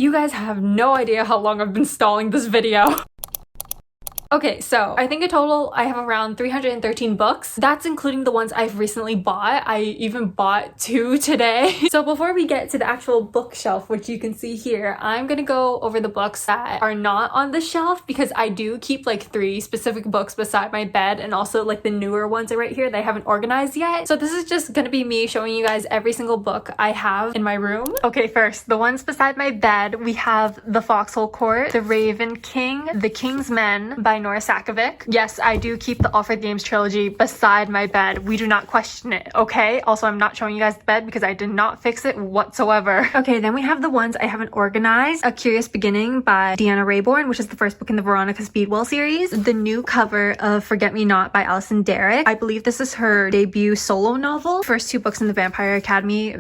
You guys have no idea how long I've been stalling this video. Okay, so I think in total I have around 313 books. That's including the ones I've recently bought. I even bought 2 today. So before we get to the actual bookshelf, which you can see here, I'm gonna go over the books that are not on the shelf because I do keep like 3 specific books beside my bed and also like the newer ones are right here that I haven't organized yet. So this is just gonna be me showing you guys every single book I have in my room. Okay, first, the ones beside my bed, we have The Foxhole Court, The Raven King, The King's Men by Nora Sakovic. Yes, I do keep the Alfred Games trilogy beside my bed. We do not question it, okay? Also, I'm not showing you guys the bed because I did not fix it whatsoever. Okay, then we have the ones I haven't organized. A Curious Beginning by Deanna Raybourn, which is the first book in the Veronica Speedwell series. The new cover of Forget Me Not by Alison Derrick. I believe this is her debut solo novel. First 2 books in the Vampire Academy,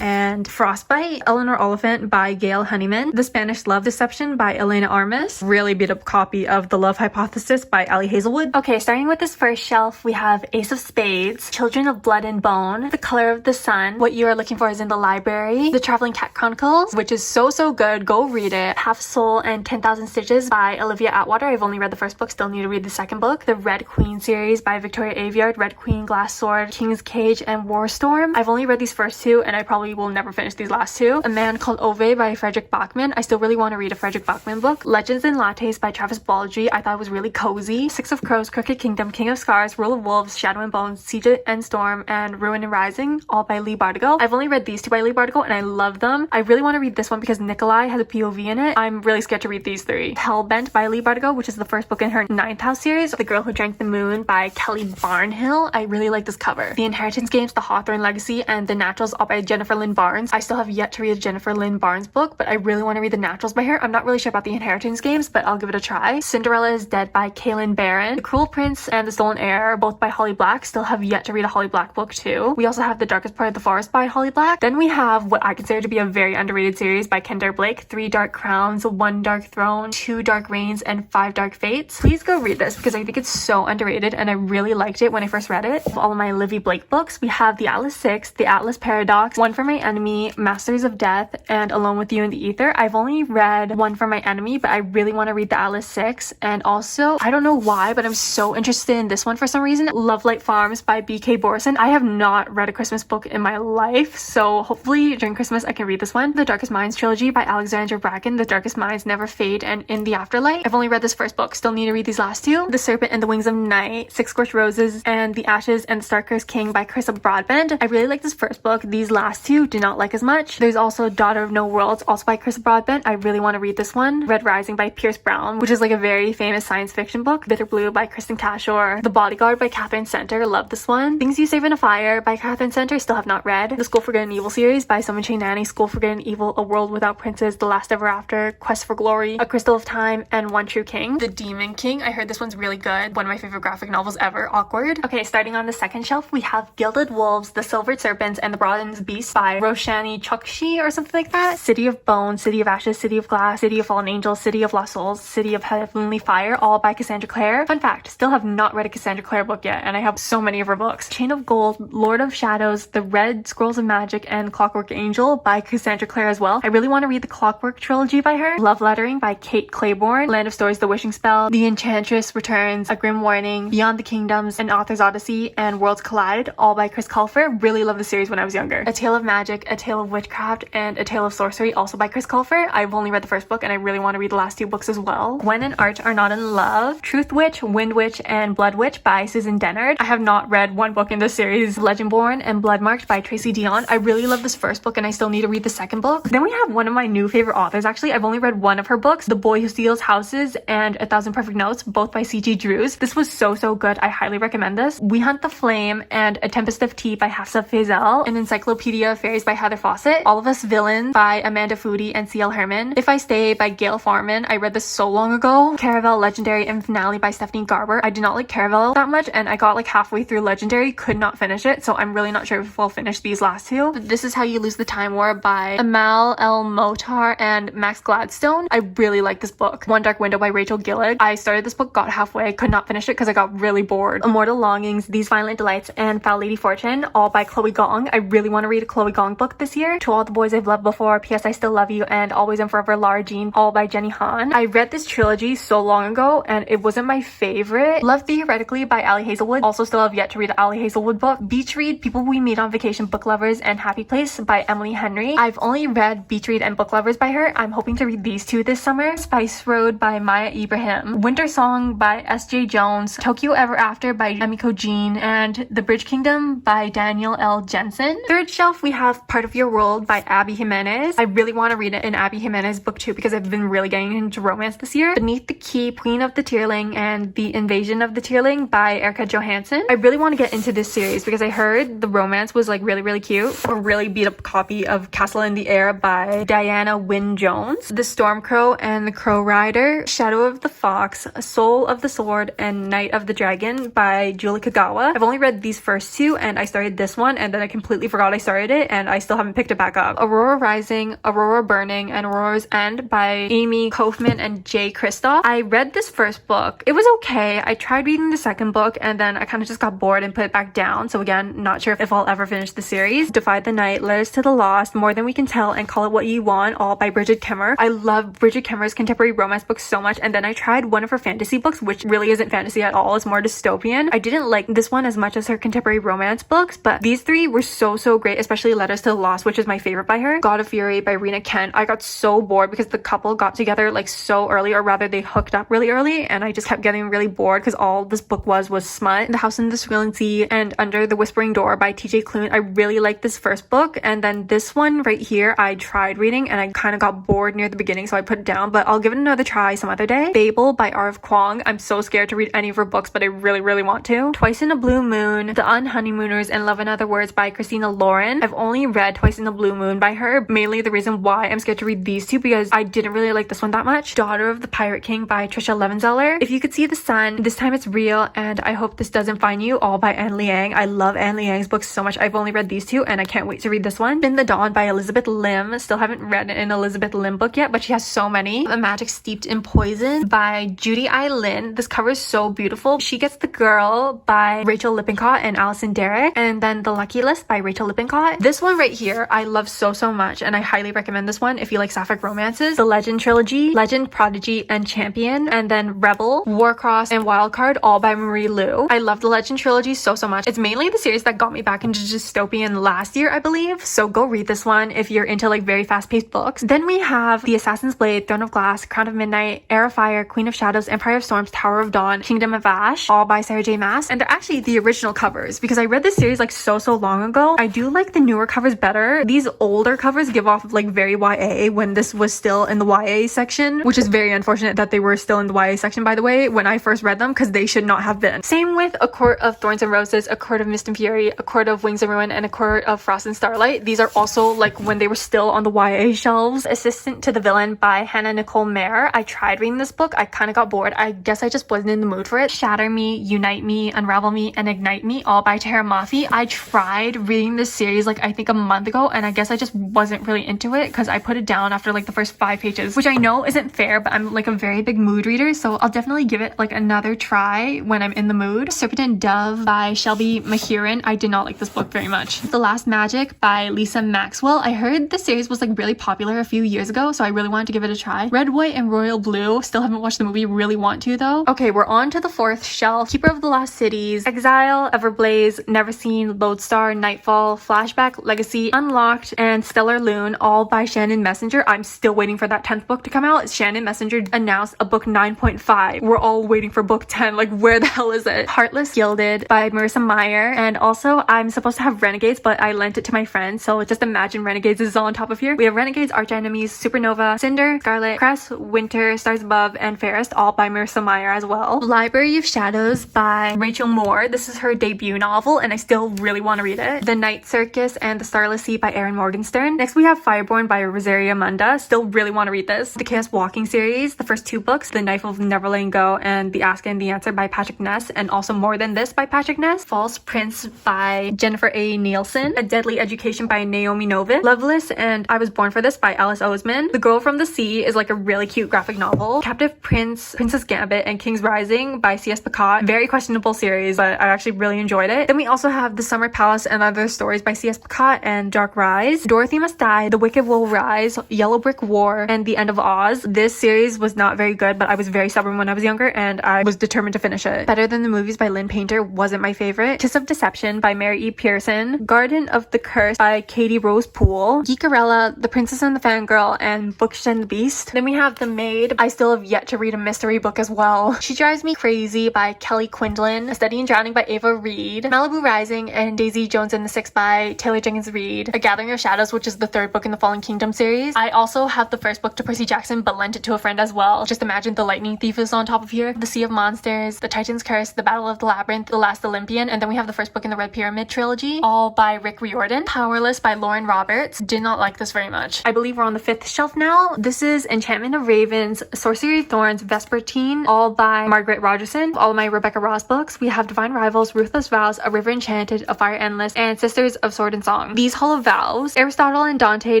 and Frostbite. Eleanor Oliphant by Gail Honeyman. The Spanish Love Deception by Elena Armas. Really beat up copy of The Love Hypothesis by Ali Hazelwood. Okay, starting with this first shelf, we have Ace of Spades, Children of Blood and Bone, The Color of the Sun, What You Are Looking For Is in the Library, The Traveling Cat Chronicles, which is so good, go read it, Half Soul and 10,000 Stitches by Olivia Atwater. I've only read the first book, still need to read the second book. The Red Queen series by Victoria Aveyard, Red Queen, Glass Sword, King's Cage, and Warstorm. I've only read these first 2 and I probably will never finish these last 2. A Man Called Ove by Frederick Bachman. I still really want to read a Frederick Bachman book. Legends and Lattes by Travis Baldree. I thought it was really cozy. Six of Crows, Crooked Kingdom, King of Scars, Rule of Wolves, Shadow and Bones, Siege and Storm, and Ruin and Rising, all by Lee Bardugo. I've only read these 2 by Lee Bardugo and I love them. I really want to read this one because Nikolai has a POV in it. I'm really scared to read these 3. Hellbent by Lee Bardugo, which is the first book in her 9th House series. The Girl Who Drank the Moon by Kelly Barnhill. I really like this cover. The Inheritance Games, The Hawthorne Legacy, and The Naturals, all by Jennifer Lynn Barnes. I still have yet to read a Jennifer Lynn Barnes book, but I really want to read The Naturals by her. I'm not really sure about The Inheritance Games, but I'll give it a try. Cinderella is Dead by Kaylin Barron. The Cruel Prince and The Stolen Heir, both by Holly Black. Still have yet to read a Holly Black book too. We also have The Darkest Part of the Forest by Holly Black. Then we have what I consider to be a very underrated series by Kendare Blake. 3 Dark Crowns, 1 Dark Throne, 2 Dark Reigns, and 5 Dark Fates. Please go read this because I think it's so underrated and I really liked it when I first read it. Of all of my Livy Blake books, we have The Atlas Six, The Atlas Paradox, One for My Enemy, Masters of Death, and Alone with You in the Ether. I've only read One for My Enemy, but I really want to read The Atlas Six. And also, I don't know why, but I'm so interested in this one for some reason. Love Light Farms by B.K. Borson. I have not read a Christmas book in my life, so hopefully during Christmas I can read this one. The Darkest Minds trilogy by Alexandra Bracken. The Darkest Minds, Never Fade, and In the Afterlife. I've only read this first book, still need to read these last 2. The Serpent and the Wings of Night, Six Scorched Roses, and The Ashes and the Starcursed King by Carissa Broadbent. I really like this first book. These last 2 do not like as much. There's also Daughter of No Worlds, also by Carissa Broadbent. I really want to read this one. Red Rising by Pierce Brown, which is like a very famous science fiction book. Bitter Blue by Kristen Cashore. The Bodyguard by Catherine Center. Love this one. Things You Save in a Fire by Catherine Center. Still have not read. The School for Good and Evil series by Simon Che Nanny. School for Good and Evil, A World Without Princes, The Last Ever After, Quest for Glory, A Crystal of Time, and One True King. The Demon King. I heard this one's really good. One of my favorite graphic novels ever. Awkward. Okay, starting on the second shelf, we have Gilded Wolves, The Silvered Serpents, and The Bronze Beast by Roshani Chokshi or something like that. City of Bones, City of Ashes, City of Glass, City of Fallen Angels, City of Lost Souls, City of Heavenly Fire, all by Cassandra Clare. Fun fact, still have not read a Cassandra Clare book yet, and I have so many of her books. Chain of Gold, Lord of Shadows, The Red Scrolls of Magic, and Clockwork Angel by Cassandra Clare as well. I really want to read the Clockwork trilogy by her. Love Lettering by Kate Claiborne, Land of Stories, The Wishing Spell, The Enchantress Returns, A Grim Warning, Beyond the Kingdoms, An Author's Odyssey, and Worlds Collide, all by Chris Colfer. Really love the series when I was younger. A Tale of Magic, A Tale of Witchcraft, and A Tale of Sorcery, also by Chris Colfer. I've only read the first book and I really want to read the last 2 books as well. Gwen and Art Are Not in Love, Truth Witch, Wind Witch, and Blood Witch by Susan Dennard. I have not read one book in this series. Legendborn and Bloodmarked by Tracy Dion. I really love this first book and I still need to read the second book. Then we have one of my new favorite authors actually. I've only read one of her books, The Boy Who Steals Houses and A Thousand Perfect Notes, both by C.G. Drews. This was so good. I highly recommend this. We Hunt the Flame and A Tempest of Tea by Hafsa Faisal. An Encyclopedia of Fairies by Heather Fawcett. All of Us Villains by Amanda Foody and C.L. Herman. If I Stay by Gail Farman. I read this so long ago also Caravel, Legendary, and Finale by Stephanie Garber. I did not like Caravel that much, and I got like halfway through Legendary, could not finish it, so I'm really not sure if we'll finish these last two. This Is How You Lose the Time War by Amal El Motar and Max Gladstone. I really like this book. One Dark Window by Rachel Gillig. I started this book, got halfway, could not finish it because I got really bored. Immortal Longings, These Violent Delights, and Foul Lady Fortune, all by Chloe Gong. I really want to read a Chloe Gong book this year. To All the Boys I've Loved Before, P.S. I Still Love You, and Always and Forever Lara Jean, all by Jenny Han. I read this trilogy so long ago and it wasn't my favorite. Love Theoretically by Ali Hazelwood. Also still have yet to read the Ali Hazelwood book. Beach Read, People We Meet on Vacation, Book Lovers, and Happy Place by Emily Henry. I've only read Beach Read and Book Lovers by her. I'm hoping to read these two this summer. Spice Road by Maya Ibrahim. Winter Song by S.J. Jones. Tokyo Ever After by Emiko Jean, and The Bridge Kingdom by Daniel L. Jensen. Third shelf, we have Part of Your World by Abby Jimenez. I really want to read it in Abby Jimenez book too because I've been really getting into romance this year. Beneath the Key, Queen of the Tierling, and The Invasion of the Tierling by Erica Johansson. I really want to get into this series because I heard the romance was like really cute. A really beat up copy of Castle in the Air by Diana Wynne Jones. The Storm Crow and the Crow Rider, Shadow of the Fox, Soul of the Sword, and Night of the Dragon by Julie Kagawa. I've only read these first two and I started this one and then I completely forgot I started it and I still haven't picked it back up. Aurora Rising, Aurora Burning, and Aurora's End by Amy Kaufman and Jay Kristoff. I read this first book. It was okay. I tried reading the second book and then I kind of just got bored and put it back down. So again, not sure if I'll ever finish the series. Defy the Night, Letters to the Lost, More Than We Can Tell, and Call It What You Want, all by Bridget Kimmer. I love Bridget Kimmer's contemporary romance books so much, and then I tried one of her fantasy books, which really isn't fantasy at all. It's more dystopian. I didn't like this one as much as her contemporary romance books, but these three were so great, especially Letters to the Lost, which is my favorite by her. God of Fury by Rena Kent. I got so bored because the couple got together like so early, or rather they hooked up really early, and I just kept getting really bored because all this book was smut. The House in the Swirling Sea and Under the Whispering Door by TJ Klune. I really liked this first book, and then this one right here I tried reading and I kind of got bored near the beginning, so I put it down, but I'll give it another try some other day. Babel by R.F. Kwong. I'm so scared to read any of her books, but I really want to. Twice in a Blue Moon, The Unhoneymooners, and Love in Other Words by Christina Lauren. I've only read Twice in a Blue Moon by her. Mainly the reason why I'm scared to read these two because I didn't really like this one that much. Daughter of the Pirate King by Trisha Levenzeller. If You Could See the Sun, This Time It's Real, and I Hope This Doesn't Find You, all by Anne Liang. I love Anne Liang's books so much. I've only read these two and I can't wait to read this one. Spin the Dawn by Elizabeth Lim. Still haven't read an Elizabeth Lim book yet, but she has so many. A Magic Steeped in Poison by Judy I. Lin. This cover is so beautiful. She Gets the Girl by Rachel Lippincott and Alison Derrick, and then The Lucky List by Rachel Lippincott. This one right here I love so much, and I highly recommend this one if you like sapphic romances. The Legend Trilogy, Legend, Prodigy, and Champion, and then Rebel, Warcross, and Wildcard, all by Marie Lu. I love the Legend Trilogy so much. It's mainly the series that got me back into dystopian last year, I believe, so go read this one if you're into like very fast-paced books. Then we have The Assassin's Blade, Throne of Glass, Crown of Midnight, Heir of Fire, Queen of Shadows, Empire of Storms, Tower of Dawn, Kingdom of Ash, all by Sarah J Maas, and they're actually the original covers because I read this series like so long ago. I do like the newer covers better. These older covers give off like very YA when this was still in the YA section, which is very unfortunate that they were still in the YA section, by the way, when I first read them, because they should not have been. Same with A Court of Thorns and Roses, A Court of Mist and Fury, A Court of Wings and Ruin, and A Court of Frost and Starlight. These are also like when they were still on the YA shelves. Assistant to the Villain by Hannah Nicole Mayer. I tried reading this book. I kind of got bored. I guess I just wasn't in the mood for it. Shatter Me, Unite Me, Unravel Me, and Ignite Me, all by Tara Mafi. I tried reading this series like I think a month ago, and I guess I just wasn't really into it because I put it down after like the first 5 pages, which I know isn't fair, but I'm like a very big mood reader, so I'll definitely give it like another try when I'm in the mood. Serpent and Dove by Shelby Mahiran. I did not like this book very much. The Last Magic by Lisa Maxwell. I heard the series was like really popular a few years ago, so I really wanted to give it a try. Red, White, and Royal Blue. Still haven't watched the movie, really want to though. Okay, we're on to the fourth shelf. Keeper of the Lost Cities, Exile, Everblaze, Never Seen, Lodestar, Nightfall, Flashback, Legacy, Unlocked, and Stellar Loon, all by Shannon Messenger. I'm still waiting for that 10th book to come out. Shannon Messenger announced a book 9.5. We're all waiting for book 10. Like, where the hell is it? Heartless Gilded by Marissa Meyer. And also, I'm supposed to have Renegades, but I lent it to my friend, so just imagine Renegades is on top of here. We have Renegades, Arch Enemies, Supernova, Cinder, Scarlet, Cress, Winter, Stars Above, and Fairest, all by Marissa Meyer as well. Library of Shadows by Rachel Moore. This is her debut novel, and I still really want to read it. The Night Circus and the Starless Sea by Erin Morgenstern. Next, we have Fireborn by Rosaria Munda. Still really want to read this. The Chaos Walking series. The first two books, The Knife of Never Letting Go and The Ask and the Answer by Patrick Ness, and also More Than This by Patrick Ness, False Prince by Jennifer A. Nielsen, A Deadly Education by Naomi Novik, Loveless and I Was Born for This by Alice Oseman, The Girl from the Sea is like a really cute graphic novel, Captive Prince, Princess Gambit, and King's Rising by C.S. Picot. Very questionable series, but I actually really enjoyed it. Then we also have The Summer Palace and Other Stories by C.S. Picot and Dark Rise, Dorothy Must Die, The Wicked Will Rise, Yellow Brick War, and The End of Oz. This series was not very good, but I was very stubborn when I was younger and I was determined to finish it. Better Than the Movies by Lynn Painter wasn't my favorite. Kiss of Deception by Mary E. Pearson, Garden of the Curse by Katie Rose Poole, Geekerella, The Princess and the Fangirl, and Bookish and the Beast. Then we have The Maid. I still have yet to read a mystery book as well. She Drives Me Crazy by Kelly Quinlan, A Study in Drowning by Ava Reed, Malibu Rising and Daisy Jones and the Six by Taylor Jenkins Reid, A Gathering of Shadows, which is the third book in the Fallen Kingdom series. I also have the first book to Percy Jackson but lent it to a friend as well. Just imagine the Lightning Thief is on top of here. The Sea of Monsters, The Titan's Curse, The Battle of the Labyrinth, The Last Olympian, and then we have the first book in the Red Pyramid trilogy, all by Rick Riordan. Powerless by Lauren Roberts. Did not like this very much. I believe we're on the fifth shelf now. This is Enchantment of Ravens, Sorcery of Thorns, Vespertine, all by Margaret Rogerson. All of my Rebecca Ross books. We have Divine Rivals, Ruthless Vows, A River Enchanted, A Fire Endless, and Sisters of Sword and Song. These Hollow Vows. Aristotle and Dante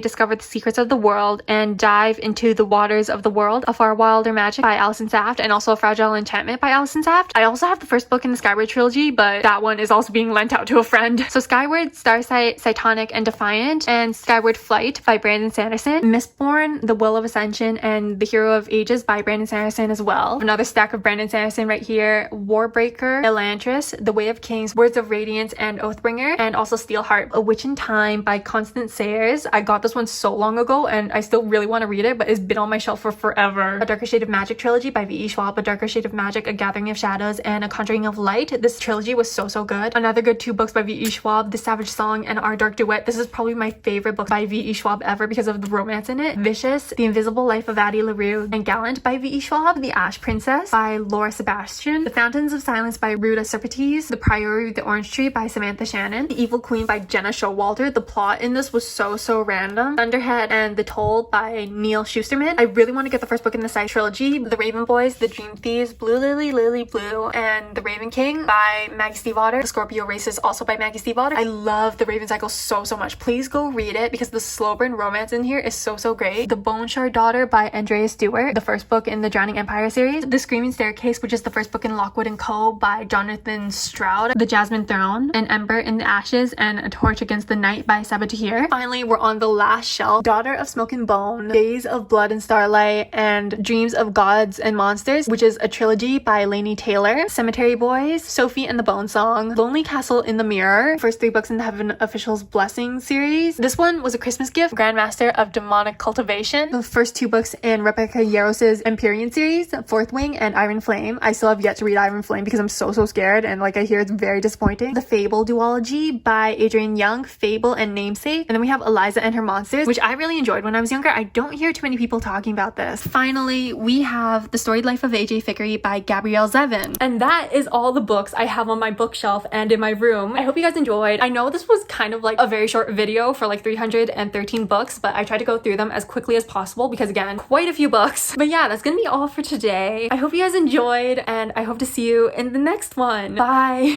discover the secrets of the world and dive into the waters of the world. A Far Wilder Magic by Alison Saft, and also A Fragile Enchantment by Alison Saft. I also have the first book in the Skyward trilogy, but that one is also being lent out to a friend. So Skyward, Starsight, Cytonic, and Defiant, and Skyward Flight by Brandon Sanderson, Mistborn, The Will of Ascension, and The Hero of Ages by Brandon Sanderson as well. Another stack of Brandon Sanderson right here. Warbreaker, Elantris, The Way of Kings, Words of Radiance, and Oathbringer, and also Steelheart, A Witch in Time by Constance Sayers. I got this one so long ago and I still really want to read it, but it's been on my shelf for forever. A Darker Shade of Magic trilogy by V.E. Schwab, A Darker Shade of Magic, A Gathering of Shadows, and A Conjuring of Light. This trilogy was so good. Another good two books by V.E. Schwab, The Savage Song and Our Dark Duet. This is probably my favorite book by V.E. Schwab ever because of the romance in it. Vicious, The Invisible Life of Addie LaRue, and Gallant by V.E. Schwab, The Ash Princess by Laura Sebastian, The Fountains of Silence by Ruta Serpites, The Priory of the Orange Tree by Samantha Shannon, The Evil Queen by Jenna Showalter. The plot in this was so random. Thunderhead and The Toll by Neil Schusterman. I really want to get the first book in the side trilogy. The Raven Boys, The Dream Thieves, Blue Lily, Lily Blue, and The Raven King by Maggie Stiefvater. The Scorpio Races also by Maggie Stiefvater. I love the Raven Cycle so much. Please go read it because the slow burn romance in here is so great. The Bone Shard Daughter by Andrea Stewart, the first book in the Drowning Empire series. The Screaming Staircase, which is the first book in Lockwood & Co. by Jonathan Stroud. The Jasmine Throne, An Ember in the Ashes, and A Torch Against the Night by Sabaa Tahir. Finally, we're on the last shelf. Daughter of Smoke and Bone, Days of Blood and Starlight, and Dreams of Gods and Monsters, which is a trilogy by Laini Taylor. Cemetery Boys, Sophie and the Bone Song, Lonely Castle in the Mirror, first three books in the Heaven Official's Blessing series. This one was a Christmas gift. Grandmaster of Demonic Cultivation, the first two books in Rebecca Yaros's Empyrean series, Fourth Wing and Iron Flame. I still have yet to read Iron Flame because I'm so scared and like I hear it's very disappointing. The Fable duology by Adrienne Young, Fable and Namesake. And then we have Eliza and Her Monsters, which I really enjoyed when I was younger. I don't hear too many people talking about this. Finally, we have The Storied Life of A.J. Fickery by Gabrielle Zevin. And that is all the books I have on my bookshelf and in my room. I hope you guys enjoyed. I know this was kind of like a very short video for like 313 books, but I tried to go through them as quickly as possible because again, quite a few books. But yeah, that's gonna be all for today. I hope you guys enjoyed and I hope to see you in the next one. Bye!